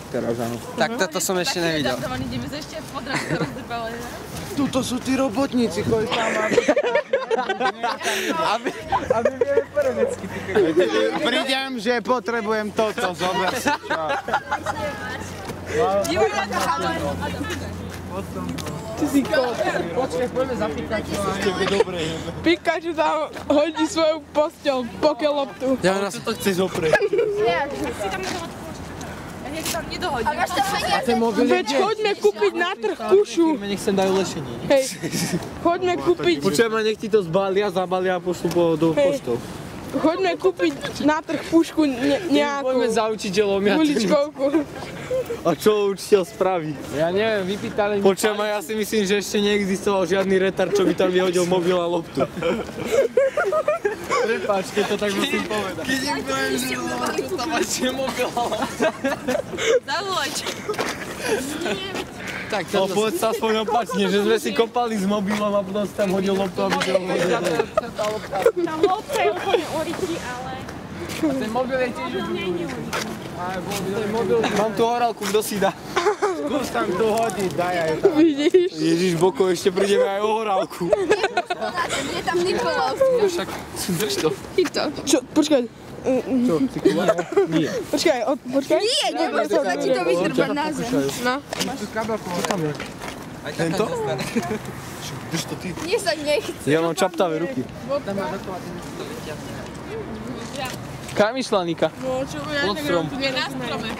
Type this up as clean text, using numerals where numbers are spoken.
teraz, áno. Tak toto som ešte nevidel. Tuto sú tí robotníci, ktorí tam aby vieme po nemecky. Prídem, že potrebujem toto, zober si čo. Ty si kot. Počkaj, poďme za Pikachu. Pikachu tam hodí svoju posťou, pokiaľ loptu. Ja na to chceš oprieť. A ten mobil je Veď choďme kúpiť na trh pušu. Nech sem dajú lešenie. Hej, choďme kúpiť. Počujem, nech ti to zbalia, zabalia a pošlú do poštou. Choďme kúpiť na trh pušku nejakú. Poďme za učiteľom. Guličkovku. A čo učiteľ spraví? Ja neviem, vypýtali mi. Počujem, ja si myslím, že ešte neexistoval žiadny retard, čo by tam vyhodil mobil a loptu. Prepáč, keď to tak musím povedať. Keď im poviem, že loptu tam máte mobil a loptu. Zavolajte. Tak to povedz sa aspoň opačne, že sme si kopali s mobilom a potom si tam hodil loptu, aby to hodil. Tá lopta je úplne oriti, ale... Ten mobil je tiež úplne Mám tu horálku, kto si dá? Skús tam kto hodiť, daj aj tam. Vidíš? Ježiš, Boko, ešte prídeme aj o horálku. Je tam Nikolov. Však, drž to. Chyť to. Čo, počkaj. Čo, cyklová? Nie. Počkaj, počkaj. Nie, neboj sa, ti to vyzdrbať na zem. No. Čo tam je? Tento? Drž to ty. Nie sa nechce. Ja mám čaptavé ruky. Kam išla, Nika? No, čo, ja neviem, tu nie na strome.